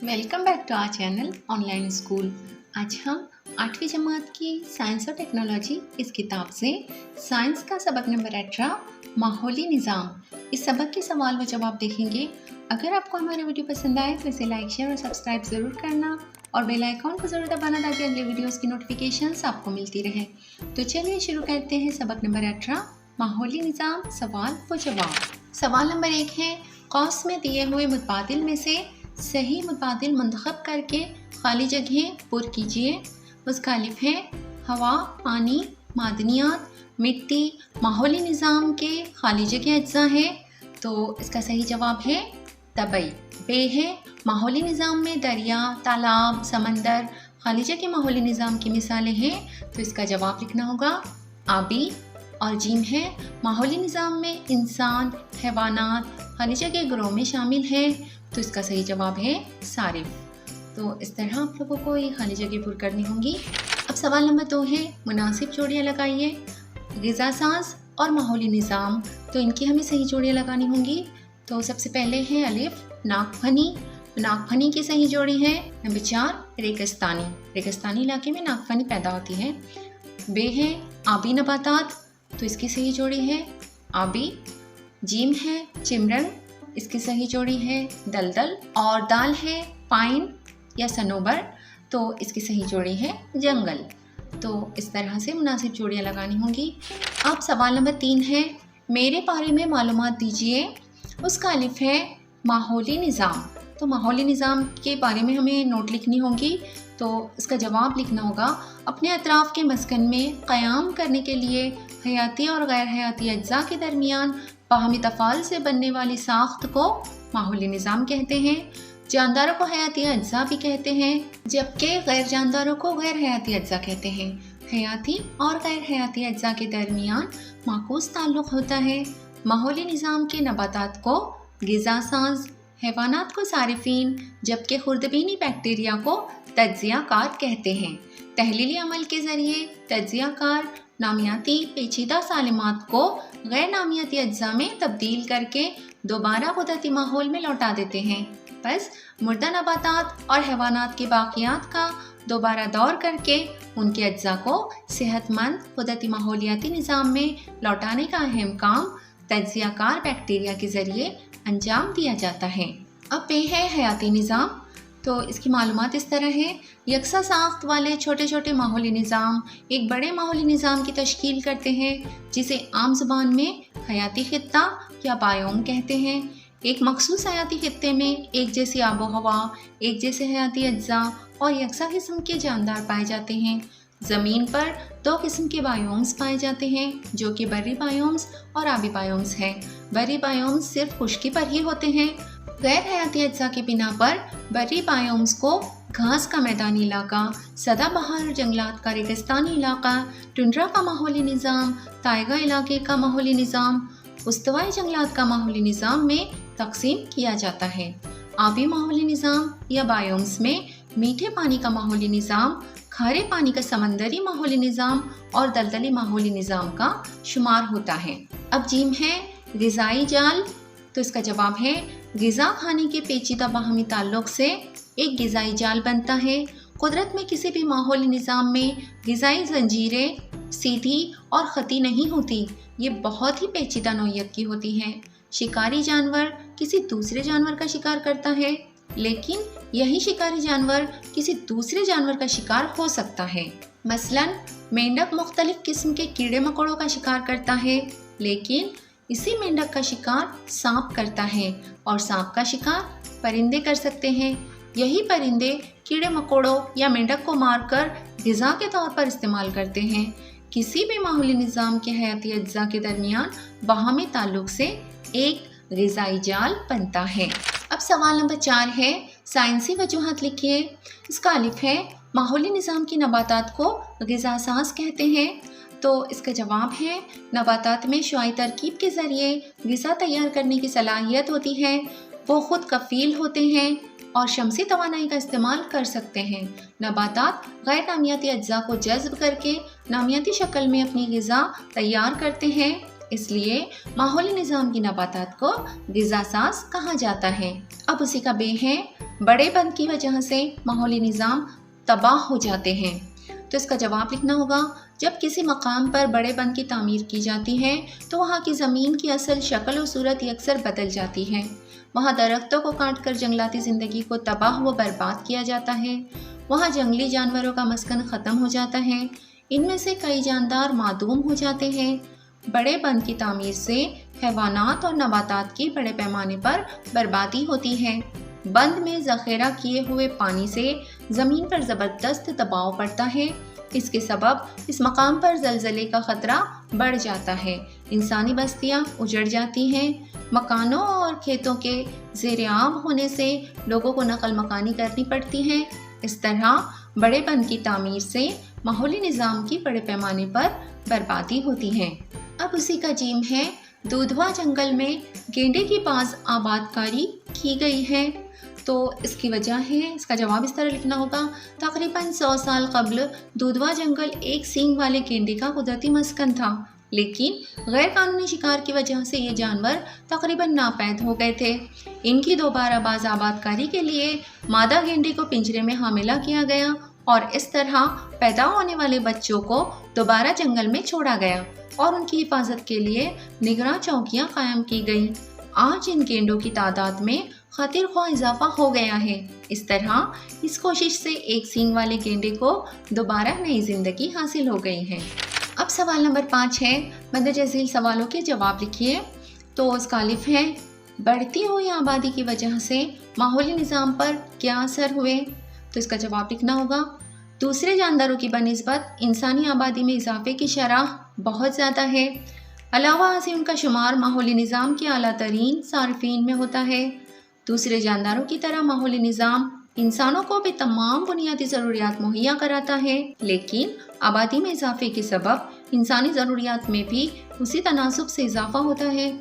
Welcome back to our channel online school. आज हम 8वीं जमात की साइंस और टेक्नोलॉजी इस किताब से साइंस का सबक नंबर 18 माहौली निज़ाम इस सबक के सवाल व जवाब देखेंगे। अगर आपको हमारा वीडियो पसंद आए तो इसे लाइक शेयर और सब्सक्राइब ज़रूर करना और बेल आइकॉन को ज़रूर दबाना ताकि अगले वीडियोस की नोटिफिकेशंस आपको मिलती रहे। तो चलिए शुरू करते हैं सबक नंबर 18 माहौली निज़ाम सवाल व जवाब। सवाल नंबर 1 है, कौस में दिए हुए मुतबादिल में से सही मुतबादिल मुंतखब करके खाली जगह पुर कीजिए। उसका अलिफ है हवा, पानी, मादनियात, मिट्टी माहौली निज़ाम के खाली जगह अज्जा है, तो इसका सही जवाब है तबई। बे है माहौली निज़ाम में दरिया, तालाब, समंदर खाली जगह माहौली निज़ाम की मिसालें हैं, तो इसका जवाब लिखना होगा आबी। और जीम है माहौली निज़ाम में इंसान, हैवानात खाली जगह ग्रोह में शामिल है, तो इसका सही जवाब है सारिफ। तो इस तरह आप लोगों को ये खाली जगह पुर करनी होंगी। अब सवाल नंबर 2 है, मुनासिब जोड़ियाँ लगाइए। ग़िज़ा साज़ और माहौली निज़ाम, तो इनकी हमें सही जोड़ियाँ लगानी होंगी। तो सबसे पहले है अलिफ नागफनी, नागफनी की सही जोड़ी है नंबर 4 रेगिस्तानी, रेगिस्तानी इलाके में नागफनी पैदा होती है। बे है आबी नबातात, तो इसकी सही जोड़ी है आबी। जीम है चिमरन, इसकी सही जोड़ी है दलदल। और दाल है पाइन या सनोबर, तो इसकी सही जोड़ी है जंगल। तो इस तरह से मुनासिब जोड़ियाँ लगानी होंगी। अब सवाल नंबर 3 है, मेरे बारे में मालूमात दीजिए। उसका अलिफ है माहौली निज़ाम, तो माहौली निज़ाम के बारे में हमें नोट लिखनी होगी। तो इसका जवाब लिखना होगा अपने अतराफ़ के मस्कन में क़याम करने के लिए हयाती और गैर हयाती अज्जा के दरमियान बाहमी तफ़ाल से बनने वाली साख्त को माहौली निज़ाम कहते हैं। जानदारों को हयाती अज्जा भी कहते हैं, जबकि गैर जानदारों को गैर हयाती अज्जा कहते हैं। हयाती और गैर हयाती अज्जा के दरमियान माकूस ताल्लुक़ होता है। माहौली निज़ाम के नबातात को ग़िज़ा साज़, हैवानात को सारिफीन, जबकि खुर्दबीनी बैक्टीरिया को तज्ज़िया कार कहते हैं। तहलीली अमल के ज़रिए तज्ज़िया कार नामियाती पेचीदा सालिमात को गैर नामियाती अज्जा में तब्दील करके दोबारा कुदरती माहौल में लौटा देते हैं। बस मुर्दा नबातात और हैवानात के बाक़ियात का दोबारा दौर करके उनके अज्जा को सेहतमंद कुदरती माहौलियाती निज़ाम में लौटाने का अहम काम तज्ज़िया कार बैक्टीरिया के ज़रिए अंजाम दिया जाता है। अब पे है हयाती निज़ाम, तो इसकी मालूमात इस तरह है, यकसा साख्त वाले छोटे छोटे माहौली निज़ाम एक बड़े माहौली निज़ाम की तश्कील करते हैं, जिसे आम ज़ुबान में हयाती ख़ित्ता या बायोम कहते हैं। एक मखसूस हयाती ख़ित्ते में एक जैसी आबो हवा, एक जैसे हयाती अज्जा और यकसा किस्म के जानदार पाए जाते हैं। ज़मीन पर 2 किस्म के बायोम्स पाए जाते हैं, जो कि बर्री बायोम्स और आबी बायोम्स हैं। बर्री बायोम्स सिर्फ खुश्की पर ही होते हैं। गैर हयाती अज्जा की बिना पर बर्री बायोम्स को घास का मैदानी इलाका, सदाबहार जंगलात का रेगिस्तानी इलाका, टुंड्रा का माहौली निज़ाम, ताइगा इलाके का माहौली निज़ाम, उस्तवाई जंगलात का माहौली निज़ाम में तकसीम किया जाता है। आबी माहौली निज़ाम या बायोम्स में मीठे पानी का माहौली निज़ाम, खारे पानी का समंदरी माहौली निज़ाम और दलदली माहौली निज़ाम का शुमार होता है। अब जीम है ग़िज़ाई जाल, तो इसका जवाब है ग़िज़ा खाने के पेचीदा बाहमी ताल्लुक़ से एक ग़िज़ाई जाल बनता है। कुदरत में किसी भी माहौली निज़ाम में ग़िज़ाई ज़ंजीरें सीधी और ख़ती नहीं होती, ये बहुत ही पेचीदा नौइयत की होती हैं। शिकारी जानवर किसी दूसरे जानवर का शिकार करता है, लेकिन यही शिकारी जानवर किसी दूसरे जानवर का शिकार हो सकता है। मसलन मेंढक मुख्तलिफ किस्म के कीड़े मकोड़ों का शिकार करता है, लेकिन इसी मेंढक का शिकार सांप करता है, और सांप का शिकार परिंदे कर सकते हैं। यही परिंदे कीड़े मकोड़ों या मेंढक को मारकर ग़िज़ा के तौर पर इस्तेमाल करते हैं। किसी भी माहौली निज़ाम के हयाती अज्जा के दरमियान बाहमी ताल्लुक़ से एक ग़िज़ाई जाल बनता है। अब सवाल नंबर 4 है, साइंसी वजूहत लिखिए। इसका अलिफ है माहौली निज़ाम की नबातात को ग़िज़ा साज़ कहते हैं, तो इसका जवाब है नबातात में शुआई तरकीब के ज़रिए ग़िज़ा तैयार करने की सलाहियत होती है। वो ख़ुद कफ़ील होते हैं और शमसी तवानाई का इस्तेमाल कर सकते हैं। नबातात गैर नामियाती अज्जा को जज़्ब करके नामियाती शक्ल में अपनी ग़िज़ा तैयार करते हैं, इसलिए माहौली निज़ाम की नबातात को ग़िज़ा साज़ कहा जाता है। अब उसी का बे है بڑے بند کی وجہ سے ماحولی نظام تباہ ہو جاتے ہیں؟ تو اس کا جواب لکھنا ہوگا، جب کسی مقام پر بڑے بند کی تعمیر کی جاتی ہے تو وہاں کی زمین کی اصل شکل و صورت یکسر بدل جاتی ہے۔ وہاں درختوں کو کاٹ کر جنگلاتی زندگی کو تباہ و برباد کیا جاتا ہے۔ وہاں جنگلی جانوروں کا مسکن ختم ہو جاتا ہے۔ ان میں سے کئی جاندار معدوم ہو جاتے ہیں۔ بڑے بند کی تعمیر سے حیوانات اور نباتات کی بڑے پیمانے پر بربادی ہوتی ہے۔ بند میں ذخیرہ کیے ہوئے پانی سے زمین پر زبردست دباؤ پڑتا ہے۔ اس کے سبب اس مقام پر زلزلے کا خطرہ بڑھ جاتا ہے۔ انسانی بستیاں اجڑ جاتی ہیں۔ مکانوں اور کھیتوں کے زیر آب ہونے سے لوگوں کو نقل مکانی کرنی پڑتی ہے۔ اس طرح بڑے بند کی تعمیر سے ماحولی نظام کی بڑے پیمانے پر بربادی ہوتی ہے۔ اب اسی کا جیم ہے، دودھوا جنگل میں گینڈے کی باز آباد کاری کی گئی ہے۔ تو اس کی وجہ ہے، اس کا جواب اس طرح لکھنا ہوگا، تقریباً 100 سال قبل دودھوا جنگل ایک سینگ والے گینڈے کا قدرتی مسکن تھا، لیکن غیر قانونی شکار کی وجہ سے یہ جانور تقریباً ناپید ہو گئے تھے۔ ان کی دوبارہ باز آباد کاری کے لیے مادہ گینڈے کو پنجرے میں حاملہ کیا گیا اور اس طرح پیدا ہونے والے بچوں کو دوبارہ جنگل میں چھوڑا گیا اور ان کی حفاظت کے لیے نگراں چوکیاں قائم کی گئیں۔ آج ان گینڈوں کی تعداد میں خاطر خواہ اضافہ ہو گیا ہے۔ اس طرح اس کوشش سے ایک سینگ والے گینڈے کو دوبارہ نئی زندگی حاصل ہو گئی ہے۔ اب سوال نمبر 5 ہے، مندرجہ ذیل سوالوں کے جواب لکھیے۔ تو اس کا الف ہے، بڑھتی ہوئی آبادی کی وجہ سے ماحولی نظام پر کیا اثر ہوئے؟ تو اس کا جواب لکھنا ہوگا، دوسرے جانداروں کی بنسبت انسانی آبادی میں اضافے کی شرح بہت زیادہ ہے۔ علاوہ ازیں ان کا شمار ماحولی نظام کے اعلیٰ ترین صارفین میں ہوتا ہے۔ دوسرے جانداروں کی طرح ماحولی نظام انسانوں کو بھی تمام بنیادی ضروریات مہیا کراتا ہے، لیکن آبادی میں اضافے کے سبب انسانی ضروریات میں بھی اسی تناسب سے اضافہ ہوتا ہے۔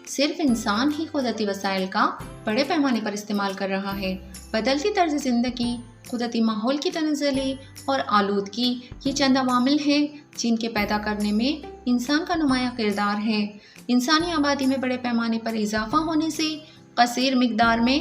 صرف انسان ہی قدرتی وسائل کا بڑے پیمانے پر استعمال کر رہا ہے۔ بدلتی طرز زندگی، قدرتی ماحول کی تنزلی اور آلودگی یہ چند عوامل ہیں جن کے پیدا کرنے میں انسان کا نمایاں کردار ہے۔ انسانی آبادی میں بڑے پیمانے پر اضافہ ہونے سے کثیر مقدار میں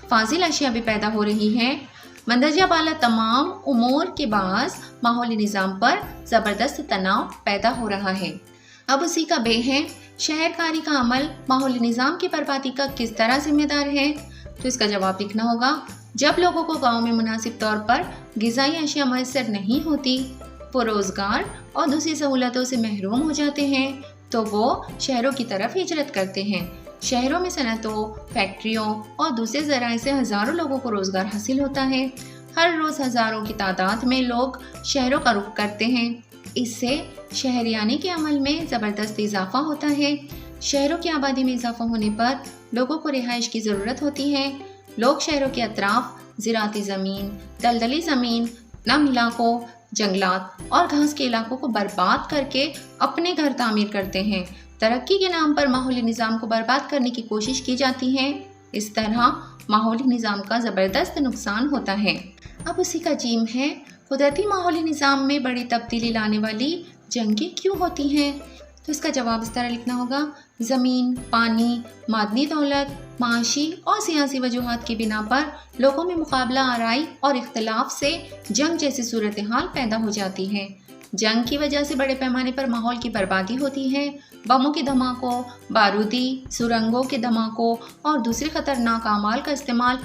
فاضل اشیاء بھی پیدا ہو رہی ہیں۔ مندرجہ بالا تمام امور کے باعث ماحولی نظام پر زبردست تناؤ پیدا ہو رہا ہے۔ اب اسی کا بے ہے، شہر کاری کا عمل ماحولی نظام کی بربادی کا کس طرح ذمہ دار ہے؟ تو اس کا جواب لکھنا ہوگا، جب لوگوں کو گاؤں میں مناسب طور پر غذائی اشیاء میسر نہیں ہوتی، وہ روزگار اور دوسری سہولتوں سے محروم ہو جاتے ہیں تو وہ شہروں کی طرف ہجرت کرتے ہیں۔ شہروں میں صنعتوں، فیکٹریوں اور دوسرے ذرائع سے ہزاروں لوگوں کو روزگار حاصل ہوتا ہے۔ ہر روز ہزاروں کی تعداد میں لوگ شہروں کا رخ کرتے ہیں۔ اس سے شہریانی کے عمل میں زبردست اضافہ ہوتا ہے۔ شہروں کی آبادی میں اضافہ ہونے پر لوگوں کو رہائش کی ضرورت ہوتی ہے۔ لوگ شہروں کے اطراف زراعتی زمین، دلدلی زمین، نم علاقوں، جنگلات اور گھاس کے علاقوں کو برباد کر کے اپنے گھر تعمیر کرتے ہیں۔ ترقی کے نام پر ماحولی نظام کو برباد کرنے کی کوشش کی جاتی ہے۔ اس طرح ماحولی نظام کا زبردست نقصان ہوتا ہے۔ اب اسی کا جیم ہے، قدرتی ماحولی نظام میں بڑی تبدیلی لانے والی جنگیں کیوں ہوتی ہیں؟ تو اس کا جواب اس طرح لکھنا ہوگا، زمین، پانی، معدنی دولت، معاشی اور سیاسی وجوہات کی بنا پر لوگوں میں مقابلہ آرائی اور اختلاف سے جنگ جیسی صورتحال پیدا ہو جاتی ہے۔ جنگ کی وجہ سے بڑے پیمانے پر ماحول کی بربادی ہوتی ہے۔ بموں کے دھماکوں، بارودی سرنگوں کے دھماکوں اور دوسرے خطرناک اعمال کا استعمال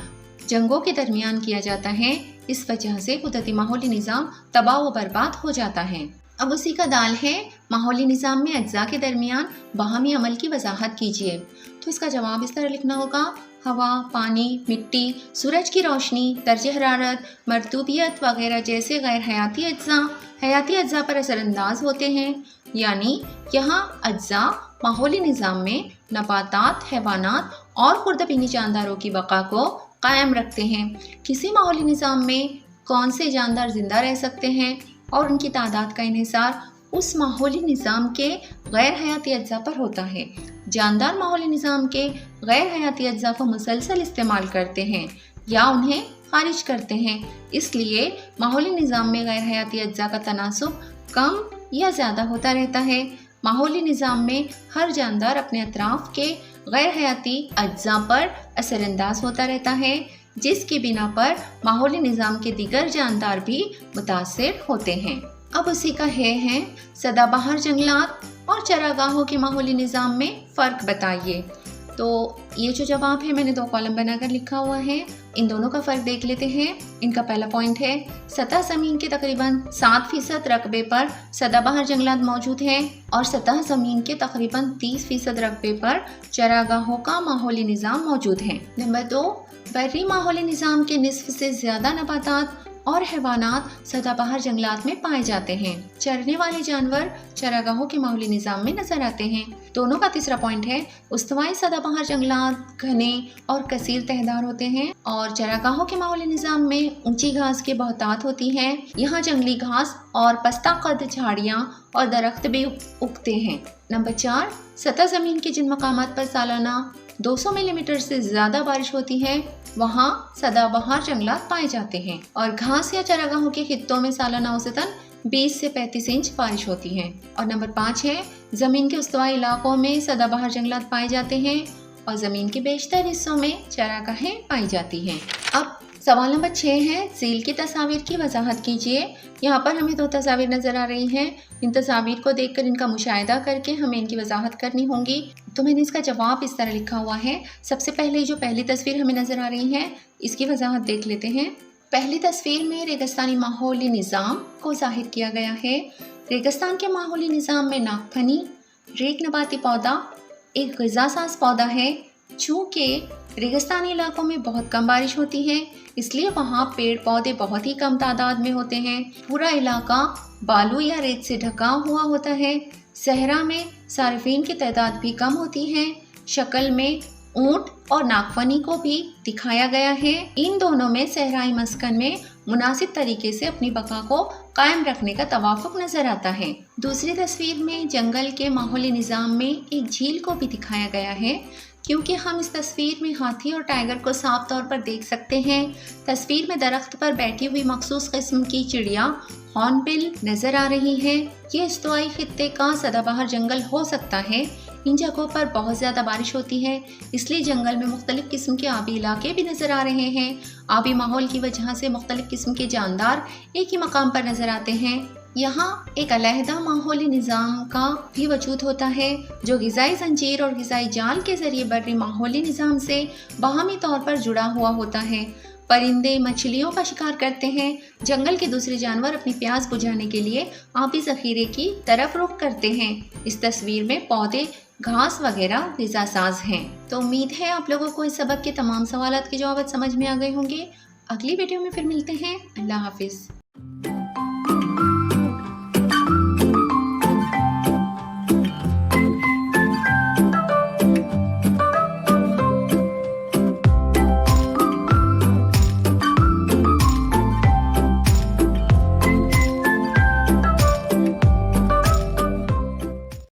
جنگوں کے درمیان کیا جاتا ہے۔ اس وجہ سے قدرتی ماحولی نظام تباہ و برباد ہو جاتا ہے۔ اب اسی کا دال ہے، ماحولی نظام میں اجزاء کے درمیان باہمی عمل کی وضاحت کیجیے۔ تو اس کا جواب اس طرح لکھنا ہوگا، ہوا، پانی، مٹی، سورج کی روشنی، درجہ حرارت، مرطوبیت وغیرہ جیسے غیر حیاتی اجزاء پر اثر انداز ہوتے ہیں۔ یعنی یہاں اجزاء ماحولی نظام میں نباتات، حیوانات اور خردبینی جانداروں کی بقا کو قائم رکھتے ہیں۔ کسی ماحولی نظام میں کون سے جاندار زندہ رہ سکتے ہیں اور ان کی تعداد کا انحصار اس ماحولی نظام کے غیر حیاتی اجزاء پر ہوتا ہے۔ جاندار ماحولی نظام کے غیر حیاتی اجزاء کو مسلسل استعمال کرتے ہیں یا انہیں خارج کرتے ہیں۔ اس لیے ماحولی نظام میں غیر حیاتی اجزاء کا تناسب کم یا زیادہ ہوتا رہتا ہے۔ ماحولی نظام میں ہر جاندار اپنے اطراف کے غیر حیاتی اجزاء پر اثر انداز ہوتا رہتا ہے۔ जिस की बिना पर माहौली निज़ाम के दीगर जानदार भी मुतासिर होते हैं। अब उसी का है सदाबहार जंगलात और चरागाहों के माहौली निज़ाम में फ़र्क बताइए। तो ये जो जवाब है मैंने 2 कॉलम बनाकर लिखा हुआ है, इन दोनों का फ़र्क देख लेते हैं। इनका पहला पॉइंट है सतह ज़मीन के तकरीबन 7% रकबे पर सदाबहार जंगलात मौजूद हैं और सतह ज़मीन के तकरीबन 30% रकबे पर चरागाहों का माहौली निज़ाम मौजूद है। नंबर 2, बर्री माहौली निज़ाम के निस्फ से ज़्यादा नबातात और हैवानात सदाबहार जंगलात में पाए जाते हैं। चरने वाले जानवर चरागाहों के माहौली निज़ाम में नजर आते हैं। दोनों का तीसरा पॉइंट है उस्तवाई सदाबहार जंगलात घने और कसीर तहदार होते हैं और चरागाहों के माहौली निज़ाम में ऊंची घास की बहुतात होती है। यहाँ जंगली घास और पस्ता कद झाड़ियाँ और दरख्त भी उगते हैं। नंबर 4, सतह ज़मीन के जिन मकामात पर सालाना 200 मिलीमीटर से ज़्यादा बारिश होती है वहाँ सदाबहार जंगलात पाए जाते हैं और घास या चरागाहों के खित्तों में सालाना औसतन 20 से 35 इंच बारिश होती है। और नंबर 5 है ज़मीन के उस्तवाई इलाकों में सदाबहार जंगलात पाए जाते हैं और ज़मीन के बेशतर हिस्सों में चरागाहें पाई जाती हैं। अब सवाल नंबर 6 है झील की तस्वीर की वजाहत कीजिए। यहाँ पर हमें 2 तस्वीर नज़र आ रही हैं। इन तस्वीर को देखकर इनका मुशाहिदा करके हमें इनकी वजाहत करनी होगी। तो मैंने इसका जवाब इस तरह लिखा हुआ है। सबसे पहले जो पहली तस्वीर हमें नज़र आ रही है इसकी वजाहत देख लेते हैं। पहली तस्वीर में रेगिस्तानी माहौली निज़ाम को ज़ाहिर किया गया है। रेगिस्तान के माहौली निज़ाम में नागफनी रेक नबाती पौधा एक ग़िज़ा साज पौधा है। चूँकि रेगिस्तानी इलाकों में बहुत कम बारिश होती है इसलिए वहाँ पेड़ पौधे बहुत ही कम तादाद में होते हैं। पूरा इलाका बालू या रेत से ढका हुआ होता है। सहरा में सार्फिन की तादाद भी कम होती है। शक्ल में ऊंट और नागफनी को भी दिखाया गया है। इन दोनों में सहराई मस्कन में मुनासिब तरीके से अपनी बका को कायम रखने का तवाफुक नजर आता है। दूसरी तस्वीर में जंगल के माहौली निज़ाम में एक झील को भी दिखाया गया है। क्योंकि हम इस तस्वीर में हाथी और टाइगर को साफ तौर पर देख सकते हैं। तस्वीर में दरख्त पर बैठी हुई मखसूस किस्म की चिड़िया हॉर्नबिल नज़र आ रही है। ये इस्तवाई खित्ते का सदाबहार जंगल हो सकता है। इन जगहों पर बहुत ज़्यादा बारिश होती है इसलिए जंगल में मुख्तलिफ़ किस्म के आबी इलाके भी नज़र आ रहे हैं। आबी माहौल की वजह से मुख्तलिफ़ किस्म के जानदार एक ही मकाम पर नज़र आते हैं। यहाँ एक अलहदा माहौली निज़ाम का भी वजूद होता है जो ग़िज़ाई ज़ंजीर और ग़िज़ाई जाल के ज़रिए बर्री माहौली निज़ाम से बाहमी तौर पर जुड़ा हुआ होता है। परिंदे मछलियों का शिकार करते हैं। जंगल के दूसरे जानवर अपनी प्यास बुझाने के लिए आबी ज़ख़ीरे की तरफ रुख करते हैं। इस तस्वीर में पौधे घास वगैरह ग़िज़ा साज हैं। तो उम्मीद है आप लोगों को इस सबक के तमाम सवालात के जवाब समझ में आ गए होंगे। अगली वीडियो में फिर मिलते हैं। अल्लाह हाफिज़।